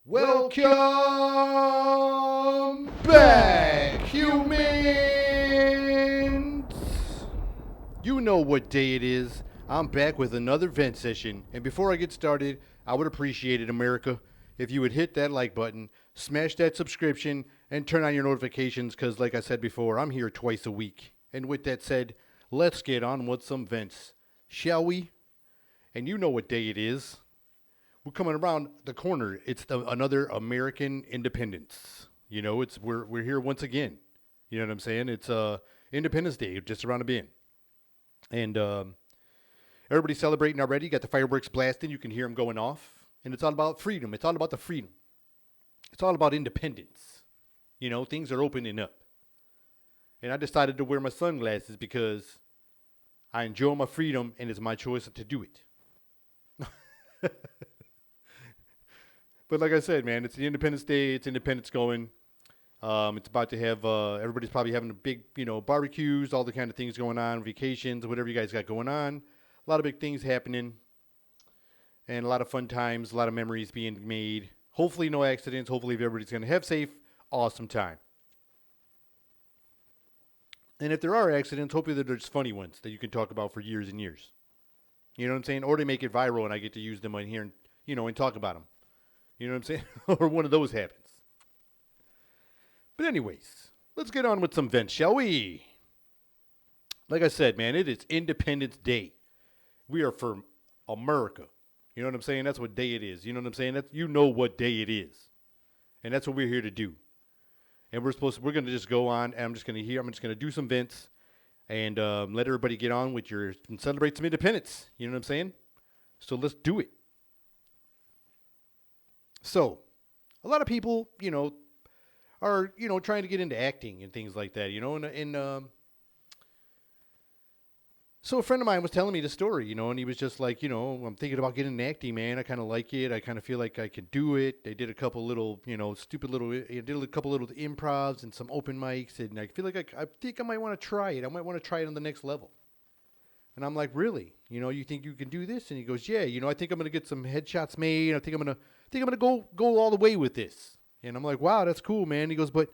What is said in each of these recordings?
Welcome back, humans! You know what day it is. I'm back with another vent session. And before I get started, I would appreciate it, America, if you would hit that like button, smash that subscription, and turn on your notifications because, like I said before, I'm here twice a week. And with that said, let's get on with some vents, shall we? And you know what day it is. We're coming around the corner. It's another American independence. You know, we're here once again. You know what I'm saying? It's Independence Day just around the bend, and everybody's celebrating already. You got the fireworks blasting. You can hear them going off, and it's all about freedom. It's all about the freedom. It's all about independence. You know, things are opening up, and I decided to wear my sunglasses because I enjoy my freedom, and it's my choice to do it. But like I said, man, it's the Independence Day. It's Independence going. It's about to have, everybody's probably having a big, barbecues, all the kind of things going on, vacations, whatever you guys got going on. A lot of big things happening. And a lot of fun times, a lot of memories being made. Hopefully no accidents. Hopefully everybody's going to have safe, awesome time. And if there are accidents, hopefully they're just funny ones that you can talk about for years and years. You know what I'm saying? Or they make it viral and I get to use them on here and, and talk about them. You know what I'm saying? Or one of those happens. But anyways, let's get on with some vents, shall we? Like I said, man, it is Independence Day. We are for America. You know what I'm saying? That's what day it is. You know what I'm saying? You know what day it is. And that's what we're here to do. And we're going to just go on, and I'm just going to do some vents and let everybody get on with and celebrate some independence. You know what I'm saying? So let's do it. So, a lot of people, are, trying to get into acting and things like that, so a friend of mine was telling me the story, and he was just like, I'm thinking about getting into acting, man. I kind of like it. I kind of feel like I can do it. They did a couple little, did a couple little improvs and some open mics, and I feel like I think I might want to try it. I might want to try it on the next level. And I'm like, really? You think you can do this? And he goes, yeah. I think I'm gonna get some headshots made. I think I'm gonna go all the way with this. And I'm like, wow, that's cool, man. He goes, but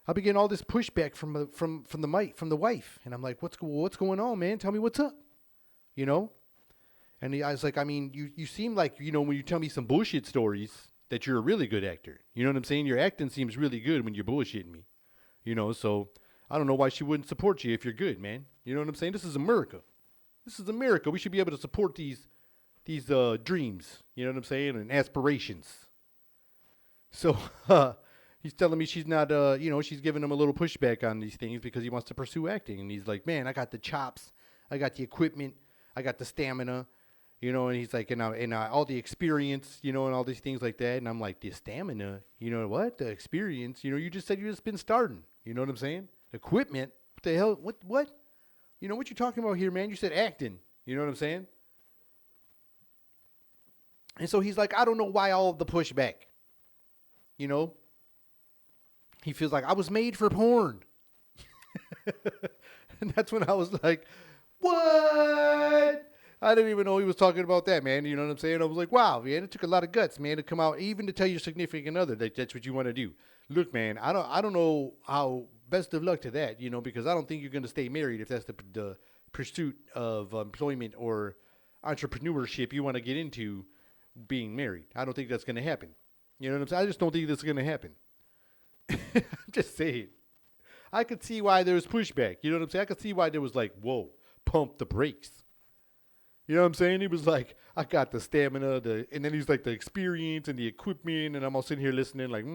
I'll be getting all this pushback from the wife. And I'm like, what's going on, man? Tell me what's up. And I was like, I mean, you seem like when you tell me some bullshit stories that you're a really good actor. You know what I'm saying? Your acting seems really good when you're bullshitting me. So I don't know why she wouldn't support you if you're good, man. You know what I'm saying? This is America. This is America. We should be able to support these dreams, you know what I'm saying, and aspirations. So he's telling me she's not, she's giving him a little pushback on these things because he wants to pursue acting. And he's like, man, I got the chops, I got the equipment, I got the stamina, and he's like, and all the experience, and all these things like that. And I'm like, the stamina, what? The experience, you just said you just been starting. You know what I'm saying? Equipment? What the hell? What? What you talking about here, man? You said acting. You know what I'm saying? And so he's like, I don't know why all of the pushback. He feels like I was made for porn. And that's when I was like, what? I didn't even know he was talking about that, man. You know what I'm saying? I was like, wow, man, it took a lot of guts, man, to come out, even to tell your significant other that that's what you want to do. Look, man, I don't know how. Best of luck to that, because I don't think you're going to stay married if that's the pursuit of employment or entrepreneurship you want to get into, being married. I don't think that's going to happen. You know what I'm saying? I just don't think that's going to happen. I'm just saying. I could see why there was pushback. You know what I'm saying? I could see why there was like, whoa, pump the brakes. You know what I'm saying? He was like, I got the stamina, and then he's like the experience and the equipment, and I'm all sitting here listening like,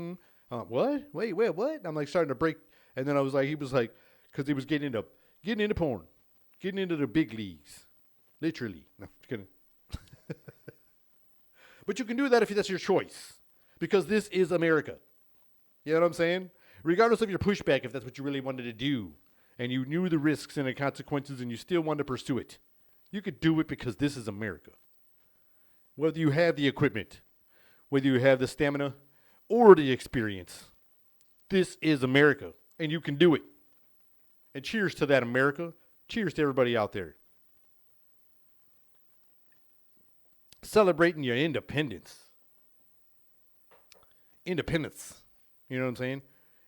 what? Wait, what? I'm like starting to break. And then he was like, because he was getting into porn, getting into the big leagues, literally. No, just kidding. But you can do that if that's your choice, because this is America. You know what I'm saying? Regardless of your pushback, if that's what you really wanted to do, and you knew the risks and the consequences, and you still wanted to pursue it, you could do it because this is America. Whether you have the equipment, whether you have the stamina, or the experience. This is America, and you can do it. And cheers to that, America. Cheers to everybody out there. Celebrating your independence. Independence. You know what I'm saying?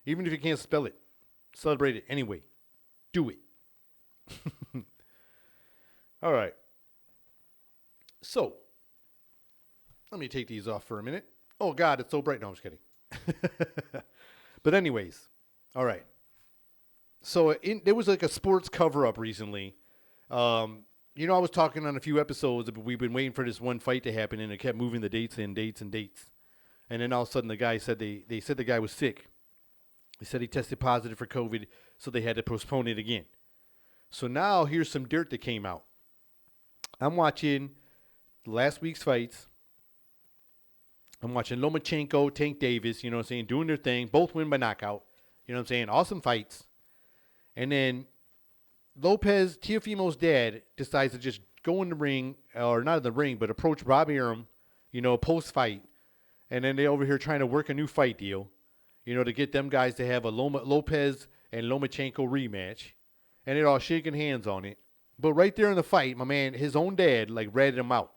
Even if you can't spell it, celebrate it anyway. Do it. All right. So, let me take these off for a minute. Oh, God, it's so bright. No, I'm just kidding. But anyways, all right. So there was like a sports cover-up recently. I was talking on a few episodes, but we've been waiting for this one fight to happen, and it kept moving the dates. And then all of a sudden, the guy said they said the guy was sick. They said he tested positive for COVID, so they had to postpone it again. So now here's some dirt that came out. I'm watching last week's fights. I'm watching Lomachenko, Tank Davis, you know what I'm saying, doing their thing. Both win by knockout. You know what I'm saying? Awesome fights. And then Lopez, Teofimo's dad, decides to just go in the ring, or not in the ring, but approach Rob Arum, post-fight. And then they over here trying to work a new fight deal, to get them guys to have a Lopez and Lomachenko rematch. And they're all shaking hands on it. But right there in the fight, my man, his own dad, ratted him out.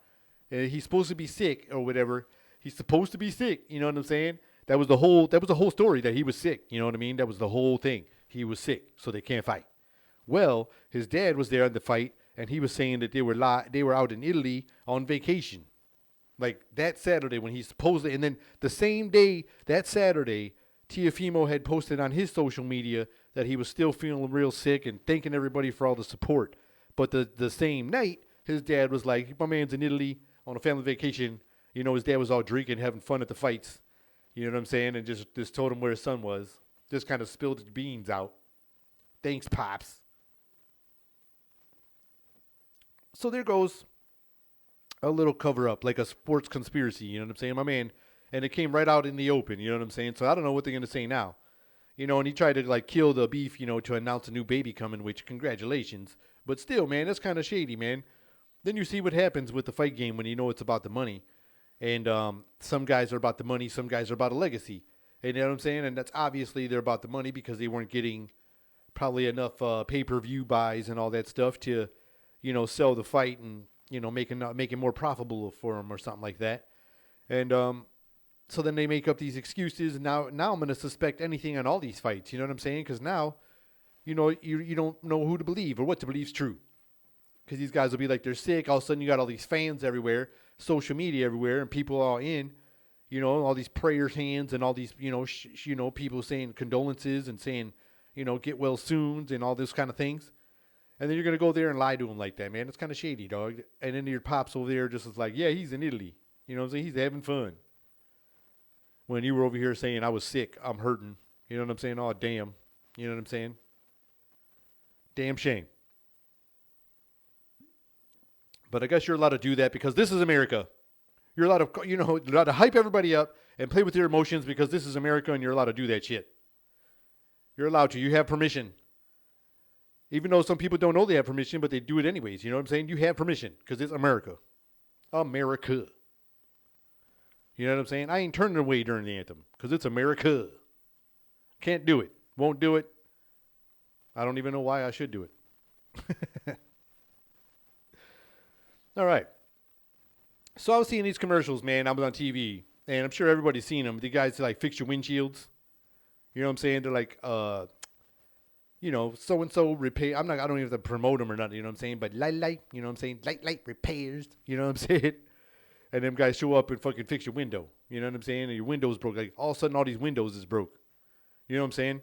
And he's supposed to be sick or whatever. He's supposed to be sick, you know what I'm saying? That was the whole story, that he was sick, you know what I mean? That was the whole thing. He was sick, so they can't fight. Well, his dad was there in the fight, and he was saying that they were out in Italy on vacation. Like that Saturday when he's supposedly, and then the same day, that Saturday, Teofimo had posted on his social media that he was still feeling real sick and thanking everybody for all the support. But the same night, his dad was like, my man's in Italy on a family vacation. His dad was all drinking, having fun at the fights. You know what I'm saying? And just told him where his son was. Just kind of spilled his beans out. Thanks, Pops. So there goes a little cover-up, like a sports conspiracy. You know what I'm saying? My man, and it came right out in the open. You know what I'm saying? So I don't know what they're going to say now. And he tried to, kill the beef, to announce a new baby coming, which, congratulations. But still, man, that's kind of shady, man. Then you see what happens with the fight game when it's about the money. And some guys are about the money, some guys are about a legacy. And you know what I'm saying? And that's obviously they're about the money because they weren't getting probably enough pay-per-view buys and all that stuff to, sell the fight and, make it more profitable for them or something like that. And so then they make up these excuses. And now I'm going to suspect anything on all these fights. You know what I'm saying? Because now, you don't know who to believe or what to believe is true. Because these guys will be like, they're sick. All of a sudden, you got all these fans everywhere, social media everywhere, and people all in, all these prayers hands and all these, people saying condolences and saying, get well soon and all those kind of things. And then you're going to go there and lie to them like that, man. It's kind of shady, dog. And then your pops over there just is like, yeah, he's in Italy. You know what I'm saying? He's having fun. When you were over here saying, I was sick, I'm hurting. You know what I'm saying? Oh, damn. You know what I'm saying? Damn shame. But I guess you're allowed to do that because this is America. You're allowed to, you're allowed to hype everybody up and play with your emotions because this is America and you're allowed to do that shit. You're allowed to. You have permission. Even though some people don't know they have permission, but they do it anyways. You know what I'm saying? You have permission because it's America. America. You know what I'm saying? I ain't turning away during the anthem because it's America. Can't do it. Won't do it. I don't even know why I should do it. All right. So I was seeing these commercials, man. I was on TV, and I'm sure everybody's seen them. The guys fix your windshields. You know what I'm saying? They're like, so-and-so repair. I don't even have to promote them or nothing, you know what I'm saying? But light, you know what I'm saying? Light repairs, you know what I'm saying? And them guys show up and fucking fix your window. You know what I'm saying? And your window's broke. Like, all of a sudden, all these windows is broke. You know what I'm saying?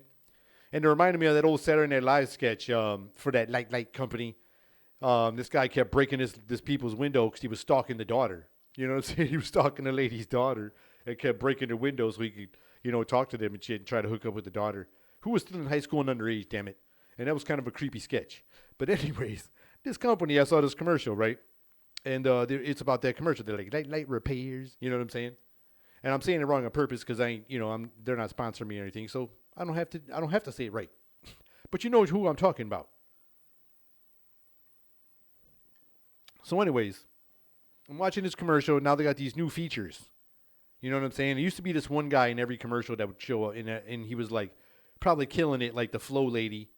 And it reminded me of that old Saturday Night Live sketch for that light company. This guy kept breaking this people's window because he was stalking the daughter. You know what I'm saying? He was stalking the lady's daughter and kept breaking the windows so he could, talk to them and shit and try to hook up with the daughter, who was still in high school and underage, damn it. And that was kind of a creepy sketch. But anyways, this company, I saw this commercial, right? And it's about that commercial. They're like, light repairs. You know what I'm saying? And I'm saying it wrong on purpose because they're not sponsoring me or anything. So I don't have to say it right. But you know who I'm talking about. So anyways, I'm watching this commercial. Now they got these new features. You know what I'm saying? There used to be this one guy in every commercial that would show up, and he was like probably killing it, like the Flow lady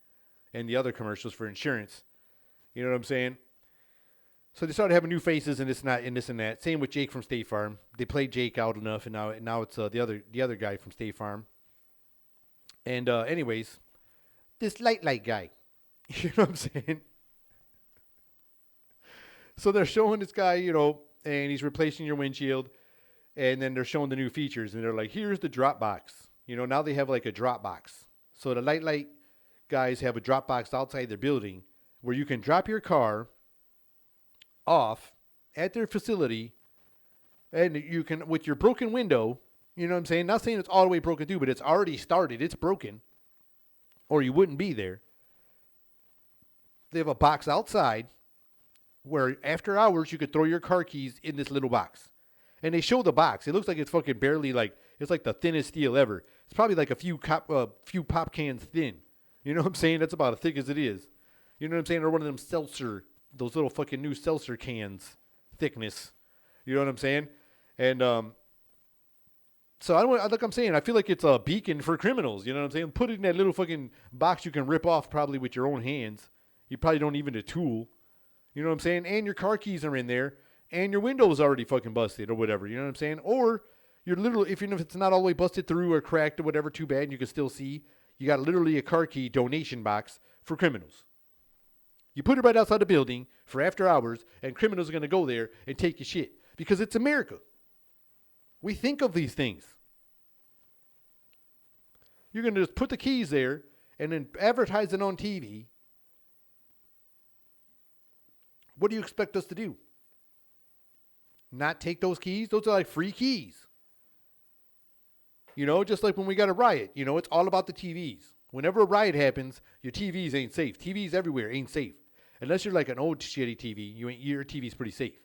and the other commercials for insurance. You know what I'm saying? So they started having new faces and this and this and that. Same with Jake from State Farm. They played Jake out enough, and now it's the other guy from State Farm. And anyways, this light guy. You know what I'm saying? So they're showing this guy, and he's replacing your windshield, and then they're showing the new features, and they're like, here's the drop box. Now they have like a drop box. So the light guys have a drop box outside their building where you can drop your car off at their facility, and you can, with your broken window, you know what I'm saying? Not saying it's all the way broken through, but it's already started. It's broken, or you wouldn't be there. They have a box outside where after hours you could throw your car keys in this little box. And they show the box. It looks like it's fucking barely it's like the thinnest steel ever. It's probably like a few pop cans thin. You know what I'm saying? That's about as thick as it is. You know what I'm saying? Or one of them seltzer, those little fucking new seltzer cans thickness. You know what I'm saying? And so I'm saying, I feel like it's a beacon for criminals. You know what I'm saying? Put it in that little fucking box you can rip off probably with your own hands. You probably don't even a tool. You know what I'm saying? And your car keys are in there, and your window's already fucking busted or whatever. You know what I'm saying? Or you're literally, even if it's not all the way busted through or cracked or whatever, too bad, and you can still see, you got literally a car key donation box for criminals. You put it right outside the building for after hours, and criminals are going to go there and take your shit because it's America. We think of these things. You're going to just put the keys there and then advertise it on TV. What do you expect us to do? Not take those keys? Those are like free keys. Just like when we got a riot, it's all about the TVs. Whenever a riot happens, your TVs ain't safe. TVs everywhere ain't safe. Unless you're like an old shitty TV, your TV's pretty safe.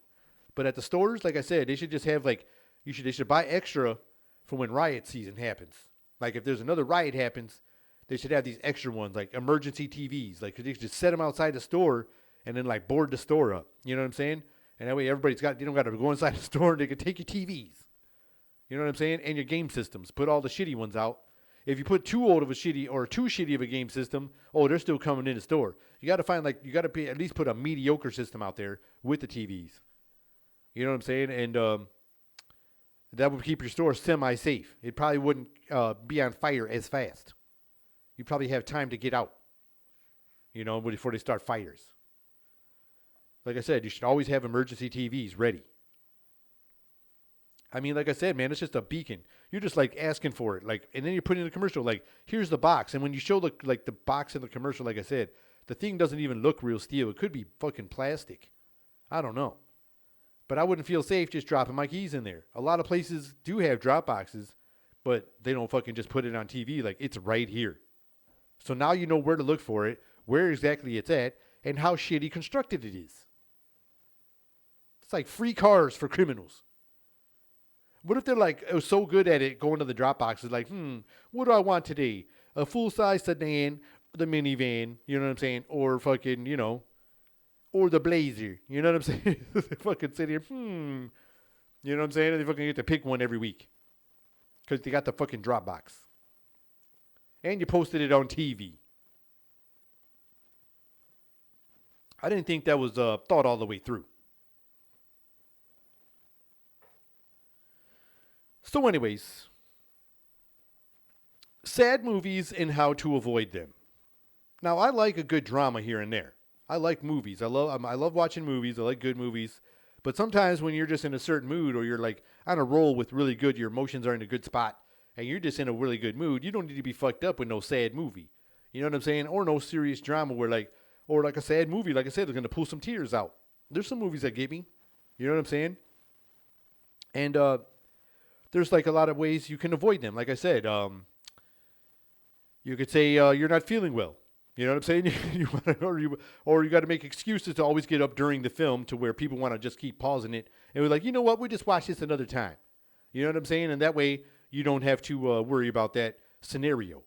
But at the stores, like I said, they should just have they should buy extra for when riot season happens. Like if there's another riot happens, they should have these extra ones, like emergency TVs. Like they should just set them outside the store and then like board the store up. You know what I'm saying? And that way they don't got to go inside the store and they can take your TVs. You know what I'm saying? And your game systems. Put all the shitty ones out. If you put too old of a shitty or too shitty of a game system, they're still coming in the store. You got to find at least put a mediocre system out there with the TVs. You know what I'm saying? And that would keep your store semi-safe. It probably wouldn't be on fire as fast. You probably have time to get out, before they start fires. Like I said, you should always have emergency TVs ready. I mean, like I said, man, it's just a beacon. You're just like asking for it, and then you're putting in the commercial, like, here's the box. And when you show the box in the commercial, like I said, the thing doesn't even look real steel. It could be fucking plastic. I don't know. But I wouldn't feel safe just dropping my keys in there. A lot of places do have drop boxes, but they don't fucking just put it on TV. Like, it's right here. So now you know where to look for it, where exactly it's at, and how shitty constructed it is. It's like free cars for criminals. What if they're like so good at it going to the drop boxes, like, what do I want today? A full-size sedan, the minivan, you know what I'm saying? Or fucking, or the Blazer, you know what I'm saying? They fucking sit here, you know what I'm saying? And they fucking get to pick one every week because they got the fucking drop box. And you posted it on TV. I didn't think that was thought all the way through. So anyways, sad movies and how to avoid them. Now, I like a good drama here and there. I like movies. I love watching movies. I like good movies. But sometimes when you're just in a certain mood or you're like on a roll with really good, your emotions are in a good spot, and you're just in a really good mood, you don't need to be fucked up with no sad movie. You know what I'm saying? Or no serious drama or like a sad movie, like I said, they're going to pull some tears out. There's some movies that get me. You know what I'm saying? And there's like a lot of ways you can avoid them. Like I said, you could say you're not feeling well. You know what I'm saying? Or you got to make excuses to always get up during the film to where people want to just keep pausing it. And we're like, you know what? We'll just watch this another time. You know what I'm saying? And that way you don't have to worry about that scenario.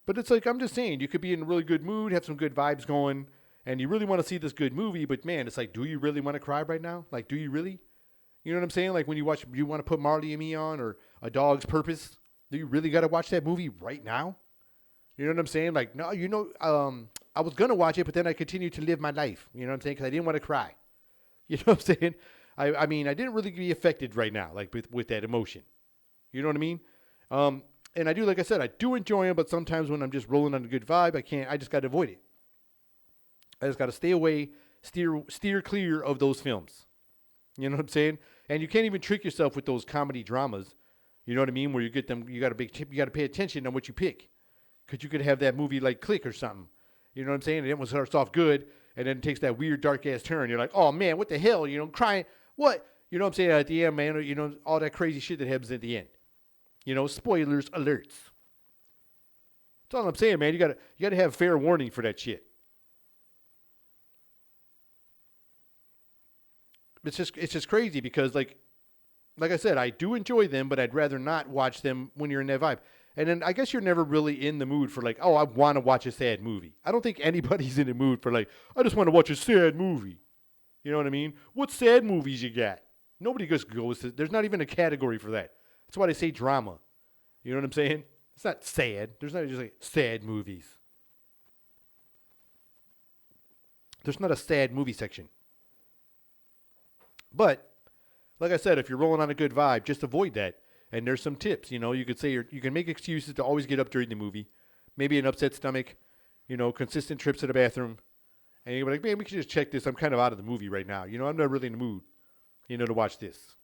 But it's like, I'm just saying, you could be in a really good mood, have some good vibes going, and you really want to see this good movie. But man, it's like, do you really want to cry right now? Like, do you really? You know what I'm saying? Like when you watch, you want to put Marley and Me on or A Dog's Purpose. Do you really got to watch that movie right now? You know what I'm saying? Like, no, I was going to watch it, but then I continued to live my life. You know what I'm saying? Because I didn't want to cry. You know what I'm saying? I mean, I didn't really be affected right now, like with that emotion. You know what I mean? And I do, like I said, I do enjoy them, but sometimes when I'm just rolling on a good vibe, I just got to avoid it. I just got to stay away, steer clear of those films. You know what I'm saying? And you can't even trick yourself with those comedy dramas. You know what I mean? Where you get them, you got to pay attention on what you pick. Because you could have that movie like Click or something. You know what I'm saying? And it starts off good, and then it takes that weird dark ass turn. You're like, oh man, what the hell? You know, crying. What? You know what I'm saying? At the end, man, you know, all that crazy shit that happens at the end. You know, spoilers alerts. That's all I'm saying, man. You gotta have fair warning for that shit. It's just crazy because like I said, I do enjoy them, but I'd rather not watch them when you're in that vibe. And then I guess you're never really in the mood for like, oh, I want to watch a sad movie. I don't think anybody's in the mood for like, I just want to watch a sad movie. You know what I mean? What sad movies you got? Nobody just goes to, there's not even a category for that. That's why they say drama. You know what I'm saying? It's not sad. There's not just like sad movies. There's not a sad movie section. But, like I said, if you're rolling on a good vibe, just avoid that. And there's some tips, you know, you could say you can make excuses to always get up during the movie. Maybe an upset stomach, you know, consistent trips to the bathroom. And you're like, man, we can just check this. I'm kind of out of the movie right now. You know, I'm not really in the mood, you know, to watch this.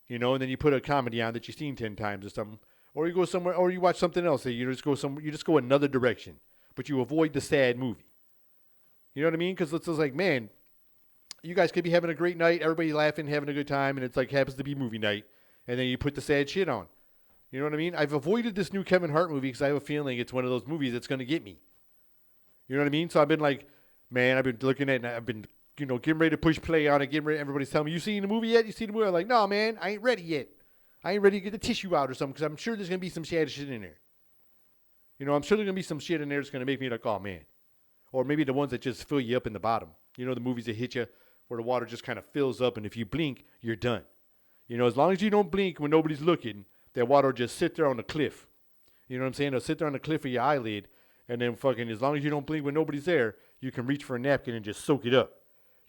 You know, and then you put a comedy on that you've seen 10 times or something. Or you go somewhere, or you watch something else. You just go another direction. But you avoid the sad movie. You know what I mean? Because it's just like, man, you guys could be having a great night. Everybody laughing, having a good time. And it's like, happens to be movie night. And then you put the sad shit on. You know what I mean? I've avoided this new Kevin Hart movie because I have a feeling it's one of those movies that's going to get me. You know what I mean? So I've been like, man, I've been looking at it, and I've been, you know, getting ready to push play on it, everybody's telling me, you seen the movie yet? You seen the movie? I'm like, no, man, I ain't ready yet. I ain't ready to get the tissue out or something because I'm sure there's going to be some sad shit in there. You know, I'm sure there's going to be some shit in there that's going to make me like, oh, man. Or maybe the ones that just fill you up in the bottom. You know, the movies that hit you where the water just kind of fills up, and if you blink, you're done. You know, as long as you don't blink when nobody's looking, that water will just sit there on the cliff. You know what I'm saying? It'll sit there on the cliff of your eyelid, and then fucking, as long as you don't blink when nobody's there, you can reach for a napkin and just soak it up.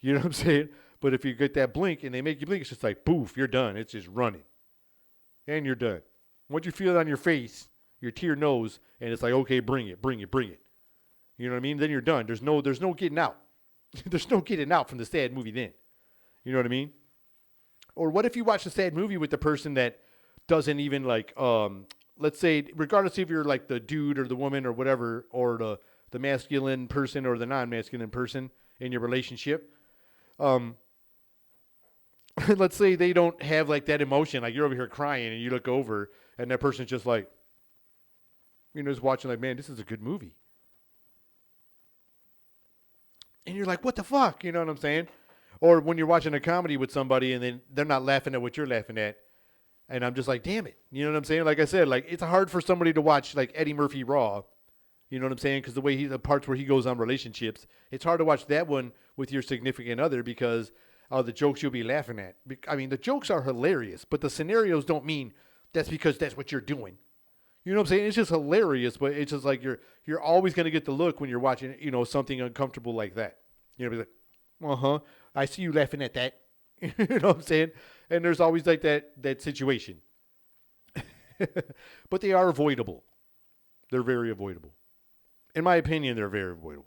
You know what I'm saying? But if you get that blink and they make you blink, it's just like, poof, you're done. It's just running. And you're done. Once you feel it on your face, your tear nose, and it's like, okay, bring it. You know what I mean? Then you're done. There's no getting out. There's no getting out from the sad movie then. You know what I mean? Or what if you watch a sad movie with the person that doesn't even like, let's say, regardless if you're like the dude or the woman or whatever, or the masculine person or the non-masculine person in your relationship, let's say they don't have like that emotion, like you're over here crying and you look over and that person's just like, you know, just watching like, man, this is a good movie. And you're like, what the fuck? You know what I'm saying? Or when you're watching a comedy with somebody and then they're not laughing at what you're laughing at. And I'm just like, damn it. You know what I'm saying? Like I said, like it's hard for somebody to watch like Eddie Murphy Raw. You know what I'm saying? Because the parts where he goes on relationships, it's hard to watch that one with your significant other because of the jokes you'll be laughing at. I mean, the jokes are hilarious, but the scenarios don't mean that's because that's what you're doing. You know what I'm saying? It's just hilarious, but it's just like you're always going to get the look when you're watching, you know, something uncomfortable like that. You know, be like, uh-huh, I see you laughing at that. You know what I'm saying? And there's always like that situation. But they are avoidable. They're very avoidable. In my opinion, they're very avoidable.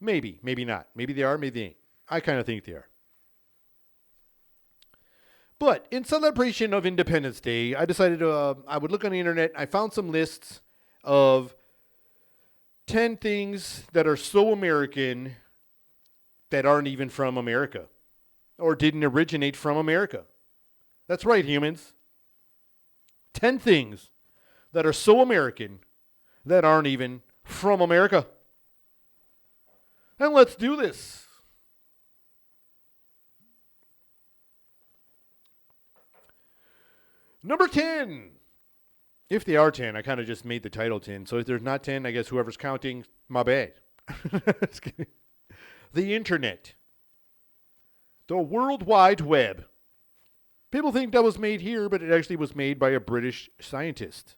Maybe not. Maybe they are, maybe they ain't. I kind of think they are. But in celebration of Independence Day, I decided I would look on the internet. I found some lists of 10 things that are so American that aren't even from America or didn't originate from America. That's right, humans. 10 things that are so American that aren't even from America. And let's do this. Number 10. If they are 10, I kind of just made the title 10. So if there's not 10, I guess whoever's counting, my bad. Just kidding. The internet. The World Wide Web. People think that was made here, but it actually was made by a British scientist.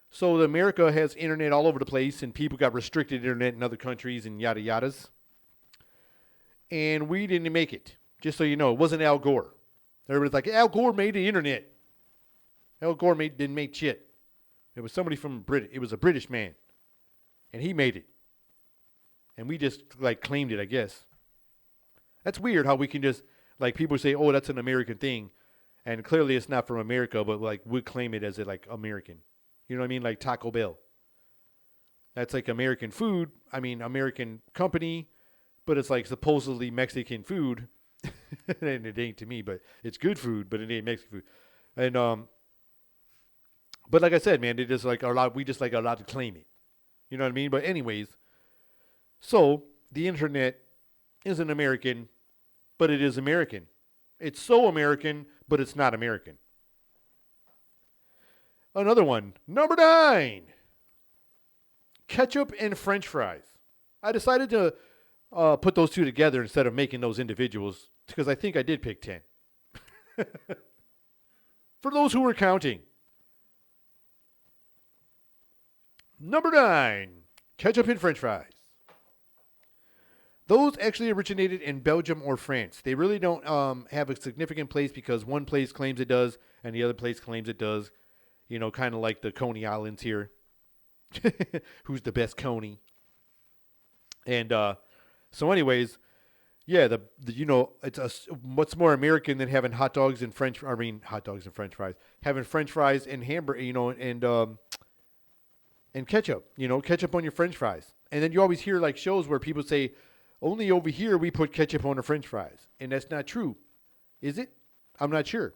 So America has internet all over the place, and people got restricted internet in other countries and yada yadas. And we didn't make it. Just so you know, it wasn't Al Gore. Everybody's like, Al Gore made the internet. Al Gore didn't make shit. It was somebody from Britain. It was a British man. And he made it. And we just, like, claimed it, I guess. That's weird how we can just, like, people say, oh, that's an American thing. And clearly it's not from America, but, like, we claim it as, like, American. You know what I mean? Like Taco Bell. That's, like, American food. I mean, American company. But it's, like, supposedly Mexican food. And it ain't to me, but it's good food, but it ain't Mexican food. And, but like I said, man, it just, like, we just, like, are allowed to claim it. You know what I mean? But anyways, so the internet isn't American, but it is American. It's so American, but it's not American. Another one, number 9. Ketchup and French fries. I decided to put those two together instead of making those individuals because I think I did pick 10. For those who were counting. Number 9, ketchup and French fries. Those actually originated in Belgium or France. They really don't have a significant place because one place claims it does and the other place claims it does. You know, kind of like the Coney Islands here. Who's the best Coney? And so anyways, yeah, the you know, what's more American than having hot dogs and French fries. Having French fries and hamburger, you know, and ketchup, you know, ketchup on your French fries. And then you always hear like shows where people say, only over here we put ketchup on our French fries. And that's not true. Is it? I'm not sure.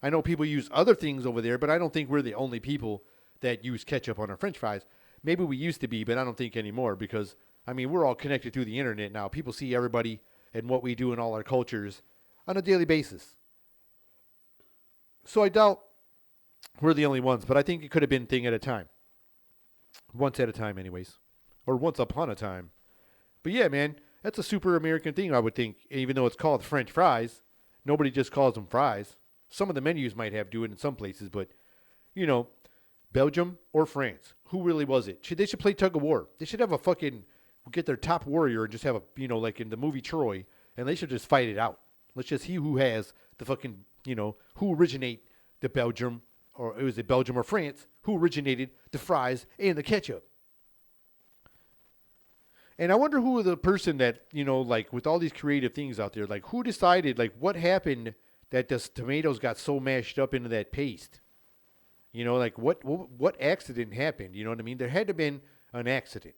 I know people use other things over there, but I don't think we're the only people that use ketchup on our French fries. Maybe we used to be, but I don't think anymore because, I mean, we're all connected through the internet now. People see everybody and what we do in all our cultures on a daily basis. So I doubt we're the only ones, but I think it could have been a thing at a time. Once at a time, anyways. Or once upon a time. But yeah, man, that's a super American thing, I would think. Even though it's called French fries, nobody just calls them fries. Some of the menus might have do it in some places, but, you know, Belgium or France, who really was it? They should play tug of war. They should have a fucking, get their top warrior and just have a, you know, like in the movie Troy, and they should just fight it out. Let's just see who has the fucking, you know, who originate the Belgium, or it was it Belgium or France, who originated the fries and the ketchup. And I wonder who the person that, you know, like with all these creative things out there, like who decided, like what happened that the tomatoes got so mashed up into that paste? You know, like what accident happened? You know what I mean? There had to have been an accident.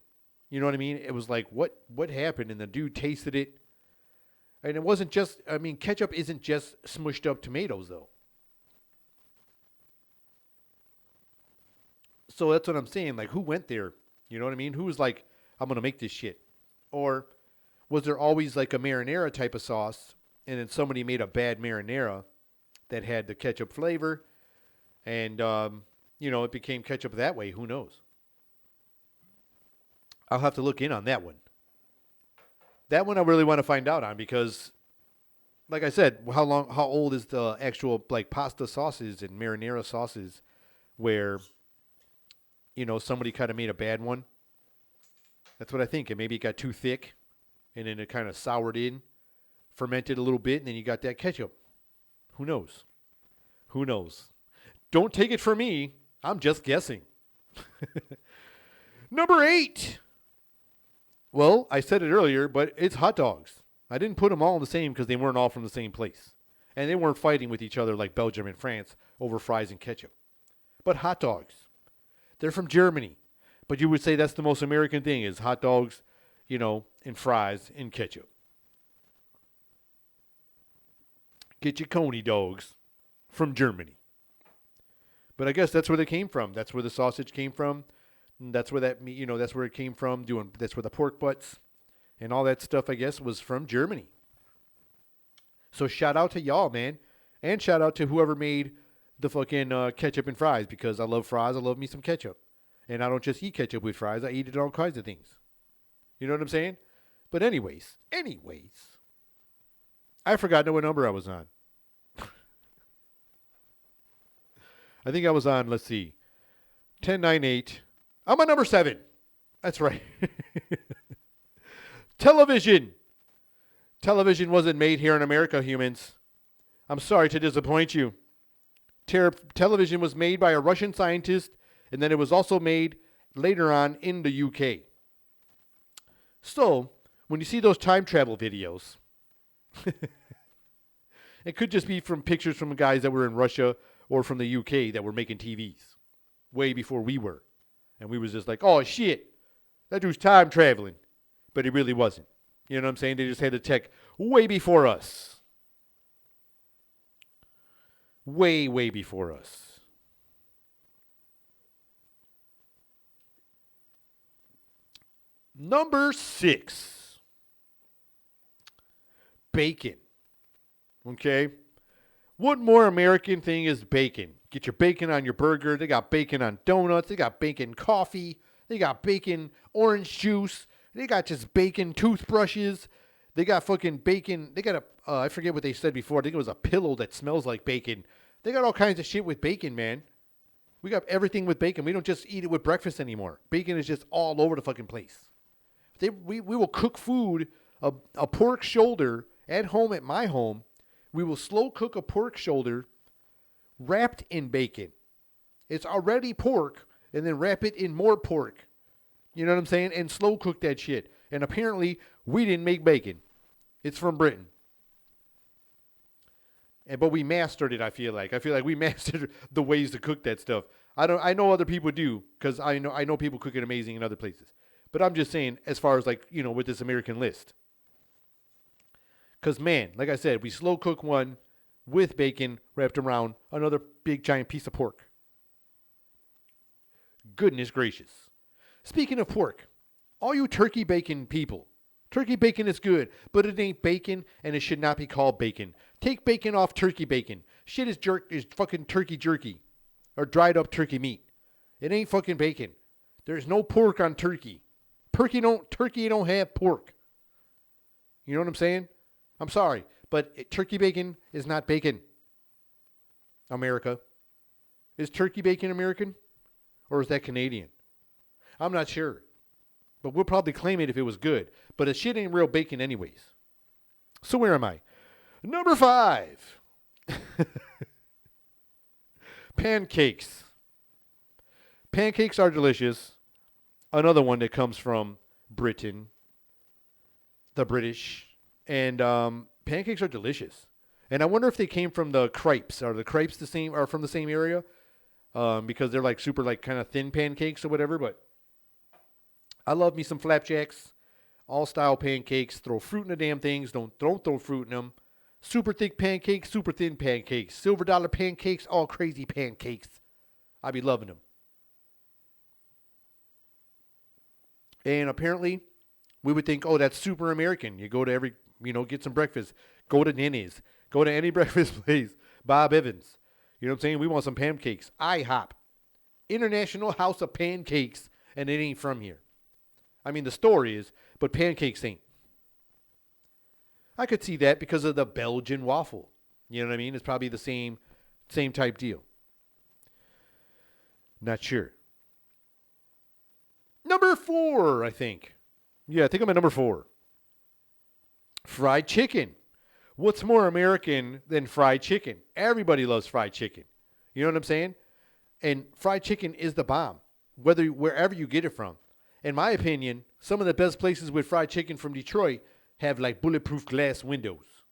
You know what I mean? It was like, what happened? And the dude tasted it. And it wasn't just, I mean, ketchup isn't just smushed up tomatoes, though. So that's what I'm saying. Like, who went there? You know what I mean? Who was like, I'm going to make this shit? Or was there always like a marinara type of sauce, and then somebody made a bad marinara that had the ketchup flavor, and, you know, it became ketchup that way? Who knows? I'll have to look in on that one. That one I really want to find out on because, like I said, how old is the actual, like, pasta sauces and marinara sauces where, you know, somebody kind of made a bad one? That's what I think. And maybe it got too thick, and then it kind of soured in, fermented a little bit, and then you got that ketchup. Who knows? Who knows? Don't take it from me. I'm just guessing. Number 8. Well, I said it earlier, but it's hot dogs. I didn't put them all in the same because they weren't all from the same place. And they weren't fighting with each other like Belgium and France over fries and ketchup. But hot dogs. They're from Germany. But you would say that's the most American thing is hot dogs, you know, and fries and ketchup. Get your Coney dogs from Germany. But I guess that's where they came from. That's where the sausage came from. And that's where that meat, you know, that's where it came from. That's where the pork butts and all that stuff, I guess, was from Germany. So shout out to y'all, man. And shout out to whoever made the fucking ketchup and fries because I love fries. I love me some ketchup. And I don't just eat ketchup with fries. I eat it on all kinds of things. You know what I'm saying? But anyways. I forgot what number I was on. I think I was on, let's see, 10, 9, 8. I'm on number 7. That's right. Television. Television wasn't made here in America, humans. I'm sorry to disappoint you. Television was made by a Russian scientist, and then it was also made later on in the UK. So, when you see those time travel videos, it could just be from pictures from guys that were in Russia or from the UK that were making TVs way before we were. And we was just like, oh, shit, that dude's time traveling. But he really wasn't. You know what I'm saying? They just had the tech way before us. Way, way before us. Number 6. Bacon. Okay? What more American thing is bacon? Get your bacon on your burger. They got bacon on donuts. They got bacon coffee. They got bacon orange juice. They got just bacon toothbrushes. They got fucking bacon. They got a, I forget what they said before. I think it was a pillow that smells like bacon. They got all kinds of shit with bacon, man. We got everything with bacon. We don't just eat it with breakfast anymore. Bacon is just all over the fucking place. We will cook food, a pork shoulder at home at my home. We will slow cook a pork shoulder wrapped in bacon. It's already pork, and then wrap it in more pork. You know what I'm saying? And slow cook that shit. And apparently, we didn't make bacon. It's from Britain. But we mastered it, I feel like. I feel like we mastered the ways to cook that stuff. I know other people do, because I know people cook it amazing in other places. But I'm just saying, as far as like, you know, with this American list. Because, man, like I said, we slow cook one with bacon wrapped around another big giant piece of pork. Goodness gracious. Speaking of pork, all you turkey bacon people, turkey bacon is good, but it ain't bacon, and it should not be called bacon. Take bacon off turkey bacon. Shit is fucking turkey jerky, or dried up turkey meat. It ain't fucking bacon. There's no pork on turkey. Turkey don't have pork. You know what I'm saying? I'm sorry, but turkey bacon is not bacon. America. Is turkey bacon American? Or is that Canadian? I'm not sure. But we'll probably claim it if it was good. But the shit ain't real bacon anyways. So where am I? Number 5. Pancakes. Pancakes are delicious. Another one that comes from Britain. The British. And pancakes are delicious. And I wonder if they came from the crepes. Are the crepes the same? Are from the same area? Because they're like super like kind of thin pancakes or whatever. But I love me some flapjacks. All style pancakes. Throw fruit in the damn things. Don't throw fruit in them. Super thick pancakes. Super thin pancakes. Silver dollar pancakes. All crazy pancakes. I be loving them. And apparently, we would think, oh, that's super American. You go to every, get some breakfast. Go to Nenny's. Go to any breakfast place. Bob Evans. You know what I'm saying? We want some pancakes. IHOP. International House of Pancakes. And it ain't from here. I mean, the store is, but pancakes ain't. I could see that because of the Belgian waffle. You know what I mean? It's probably the same type deal. Not sure. Number 4, I think. Yeah, I think I'm at number 4. Fried chicken. What's more American than fried chicken? Everybody loves fried chicken. You know what I'm saying? And fried chicken is the bomb, wherever you get it from. In my opinion, some of the best places with fried chicken from Detroit have like bulletproof glass windows.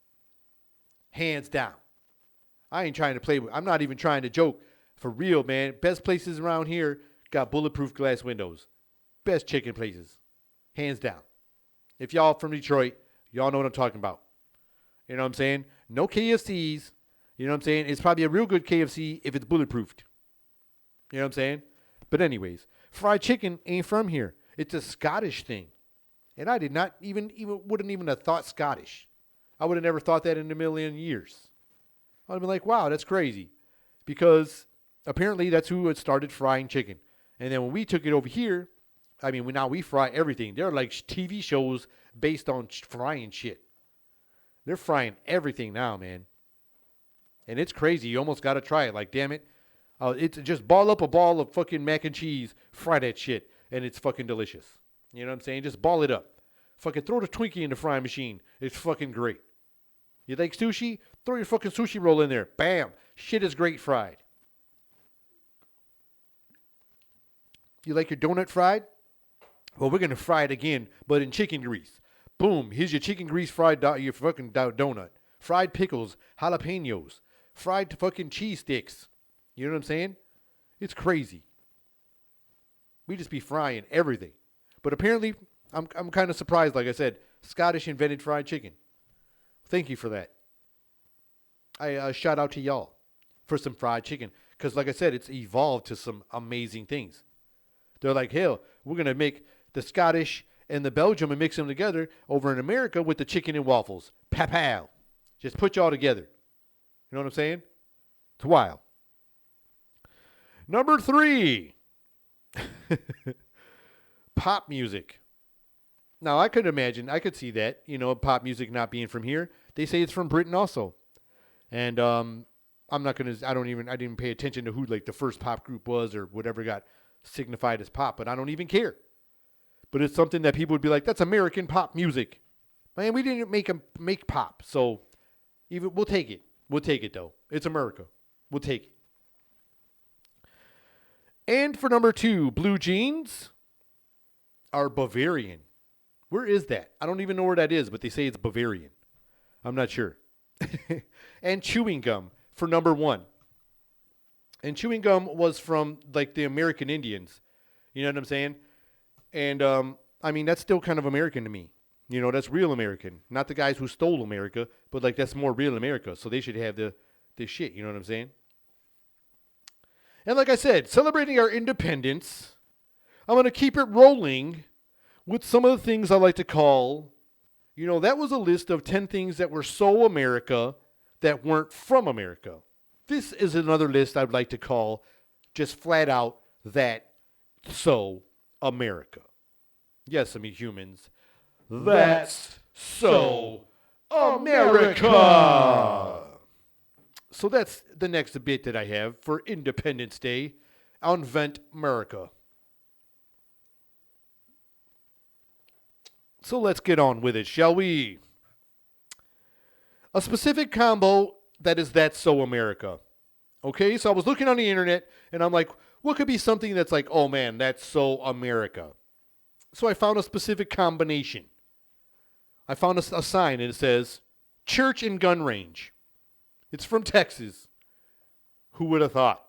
Hands down. I ain't trying to play with, I'm not even trying to joke. For real, man. Best places around here got bulletproof glass windows. Best chicken places. Hands down. If y'all from Detroit, y'all know what I'm talking about. You know what I'm saying? No KFCs. You know what I'm saying? It's probably a real good KFC if it's bulletproofed. You know what I'm saying? But anyways, fried chicken ain't from here. It's a Scottish thing. And I did not wouldn't even have thought Scottish. I would have never thought that in a million years. I would have been like, wow, that's crazy. Because apparently that's who had started frying chicken. And then when we took it over here, I mean, now we fry everything. There are like TV shows based on frying shit. They're frying everything now, man. And it's crazy. You almost got to try it. Like, damn it. It's just ball up a ball of fucking mac and cheese, fry that shit, and it's fucking delicious. You know what I'm saying? Just ball it up. Fucking throw the Twinkie in the frying machine. It's fucking great. You like sushi? Throw your fucking sushi roll in there. Bam. Shit is great fried. You like your donut fried? Well, we're going to fry it again, but in chicken grease. Boom. Here's your chicken grease fried your fucking donut. Fried pickles, jalapenos, fried fucking cheese sticks. You know what I'm saying? It's crazy. We just be frying everything. But apparently, I'm kind of surprised, like I said, Scottish invented fried chicken. Thank you for that. I shout out to y'all for some fried chicken. Because like I said, it's evolved to some amazing things. They're like, hell, we're going to make the Scottish and the Belgium and mix them together over in America with the chicken and waffles. Pow. Just put y'all together. You know what I'm saying? It's wild. Number 3. Pop music. Now, I could see that, pop music not being from here. They say it's from Britain also. And I didn't pay attention to who like the first pop group was or whatever got signified as pop, but I don't even care. But it's something that people would be like, that's American pop music. Man, we didn't make pop, so we'll take it. We'll take it, though. It's America. We'll take it. And for number 2, blue jeans are Bavarian. Where is that? I don't even know where that is, but they say it's Bavarian. I'm not sure. And chewing gum for number 1. And chewing gum was from, like, the American Indians. You know what I'm saying? And, that's still kind of American to me. That's real American. Not the guys who stole America, but, like, that's more real America. So they should have this shit. You know what I'm saying? And like I said, celebrating our independence, I'm going to keep it rolling with some of the things I like to call, that was a list of 10 things that were so America that weren't from America. This is another list I'd like to call just flat out that so America. Yes, humans. That's so America. So that's the next bit that I have for Independence Day. Invent America. So let's get on with it, shall we? A specific combo that's so America. Okay, so I was looking on the internet, and I'm like, what could be something that's like, oh man, that's so America? So I found a specific combination. I found a sign, and it says, church and gun range. It's from Texas. Who would have thought?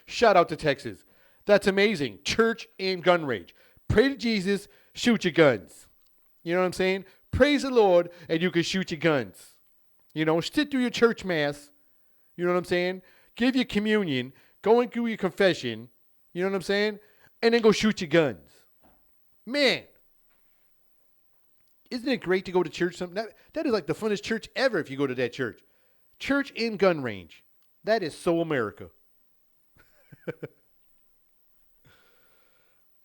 Shout out to Texas. That's amazing. Church and gun range. Pray to Jesus, shoot your guns. You know what I'm saying? Praise the Lord, and you can shoot your guns. Sit through your church mass. You know what I'm saying? Give your communion. Go and do your confession. You know what I'm saying? And then go shoot your guns. Man. Isn't it great to go to church? That is like the funnest church ever if you go to that church. Church and gun range. That is so America.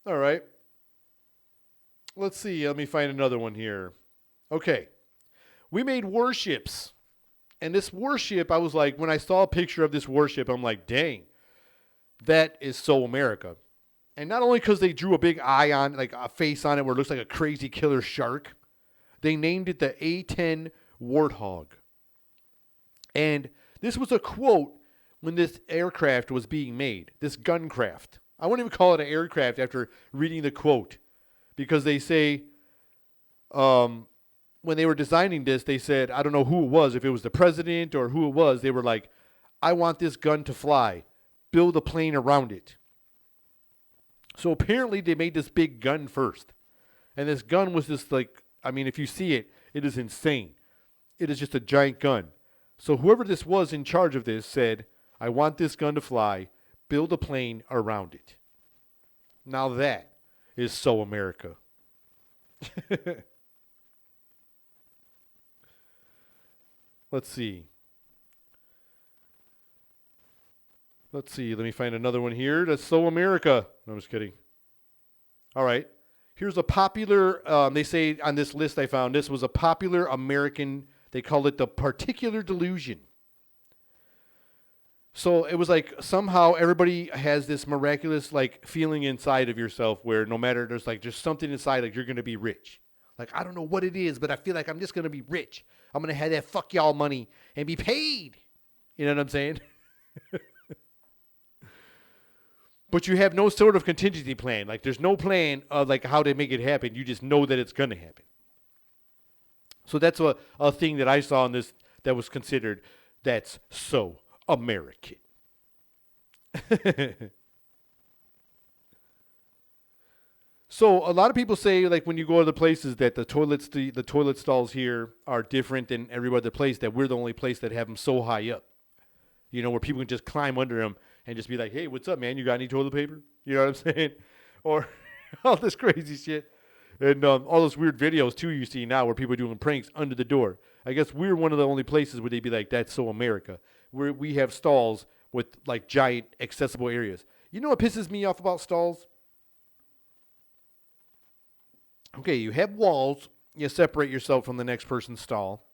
All right. Let's see. Let me find another one here. Okay. We made warships. And this warship, I was like, when I saw a picture of this warship, I'm like, dang, that is so America. And not only because they drew a big eye on, like a face on it where it looks like a crazy killer shark, they named it the A-10 Warthog. And this was a quote when this aircraft was being made, this gun craft. I wouldn't even call it an aircraft after reading the quote, because they say, when they were designing this, they said, I don't know who it was, if it was the president or who it was, they were like, I want this gun to fly. Build a plane around it. So apparently they made this big gun first. And this gun was just like, if you see it, it is insane. It is just a giant gun. So whoever this was in charge of this said, I want this gun to fly. Build a plane around it. Now that is so America. Let's see. Let me find another one here. That's so America. No, I'm just kidding. All right. Here's a popular, they say on this list I found, this was a popular American, they call it the particular delusion. So it was like somehow everybody has this miraculous like feeling inside of yourself where no matter there's like just something inside like you're gonna be rich. Like I don't know what it is, but I feel like I'm just gonna be rich. I'm gonna have that fuck y'all money and be paid. You know what I'm saying? But you have no sort of contingency plan. Like there's no plan of like how to make it happen. You just know that it's gonna happen. So that's a thing that I saw in this that was considered that's so American. So a lot of people say like when you go to the places that the toilet stalls here are different than every other place, that we're the only place that have them so high up. You know, where people can just climb under them and just be like, hey, what's up, man? You got any toilet paper? You know what I'm saying? Or all this crazy shit. And all those weird videos, too, you see now where people are doing pranks under the door. I guess we're one of the only places where they'd be like, that's so America. Where we have stalls with, like, giant accessible areas. You know what pisses me off about stalls? Okay, you have walls. You separate yourself from the next person's stall.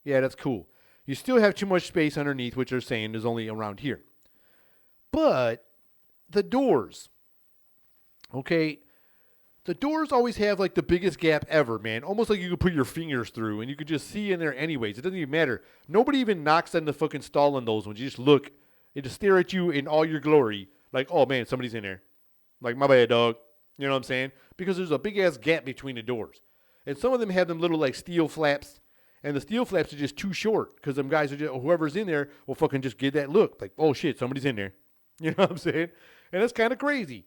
Yeah, that's cool. You still have too much space underneath, which they're saying is only around here. But the doors. Okay, the doors always have like the biggest gap ever, man. Almost like you could put your fingers through and you could just see in there anyways. It doesn't even matter. Nobody even knocks on the fucking stall in those ones. You just look and just stare at you in all your glory. Like, oh man, somebody's in there. Like, my bad, dog. You know what I'm saying? Because there's a big ass gap between the doors. And some of them have them little like steel flaps. And the steel flaps are just too short because them guys are just, whoever's in there will fucking just get that look. Like, oh shit, somebody's in there. You know what I'm saying? And that's kind of crazy.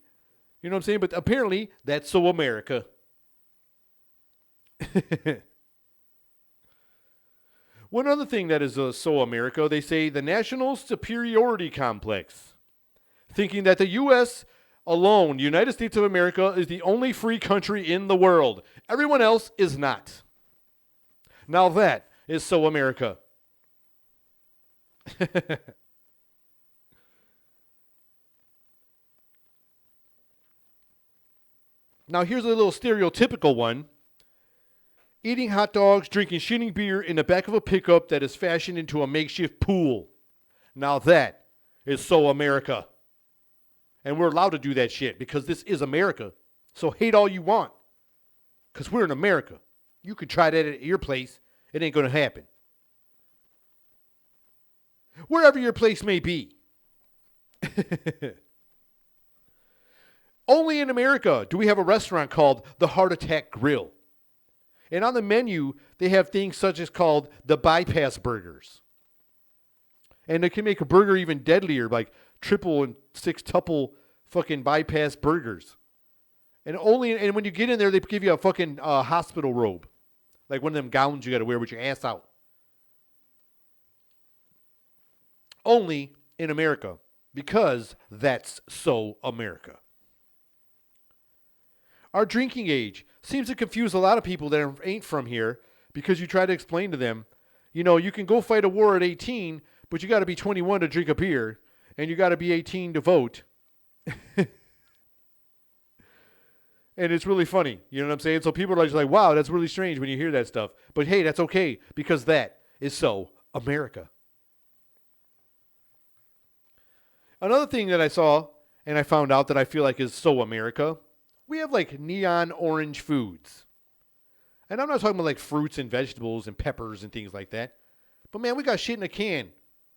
You know what I'm saying? But apparently, that's so America. One other thing that is so America, they say the national superiority complex. Thinking that the U.S. alone, the United States of America, is the only free country in the world. Everyone else is not. Now that is so America. Now here's a little stereotypical one. Eating hot dogs, drinking shitting beer in the back of a pickup that is fashioned into a makeshift pool. Now that is so America. And we're allowed to do that shit because this is America. So hate all you want. Because we're in America. You can try that at your place. It ain't going to happen. Wherever your place may be. Only in America do we have a restaurant called the Heart Attack Grill. And on the menu, they have things such as called the bypass burgers. And they can make a burger even deadlier, like triple and six-tuple fucking bypass burgers. And when you get in there, they give you a fucking hospital robe. Like one of them gowns you got to wear with your ass out. Only in America. Because that's so America. Our drinking age seems to confuse a lot of people that ain't from here because you try to explain to them, you know, you can go fight a war at 18, but you got to be 21 to drink a beer, and you got to be 18 to vote. And it's really funny. You know what I'm saying? So people are just like, wow, that's really strange when you hear that stuff. But hey, that's okay because that is so America. Another thing that I saw and I found out that I feel like is so America, we have like neon orange foods. And I'm not talking about like fruits and vegetables and peppers and things like that. But man, we got shit in a can.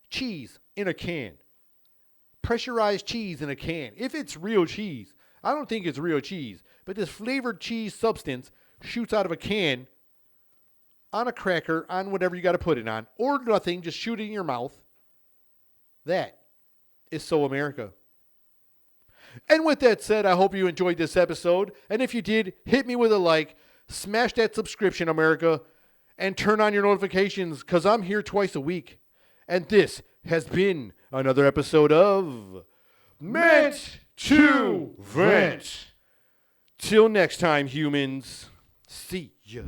Cheese in a can. Pressurized cheese in a can. If it's real cheese. I don't think it's real cheese. But this flavored cheese substance shoots out of a can on a cracker, on whatever you got to put it on. Or nothing, just shoot it in your mouth. That is so America. And with that said, I hope you enjoyed this episode. And if you did, hit me with a like, smash that subscription, America, and turn on your notifications because I'm here twice a week. And this has been another episode of Meant to Vent. Till next time, humans. See ya.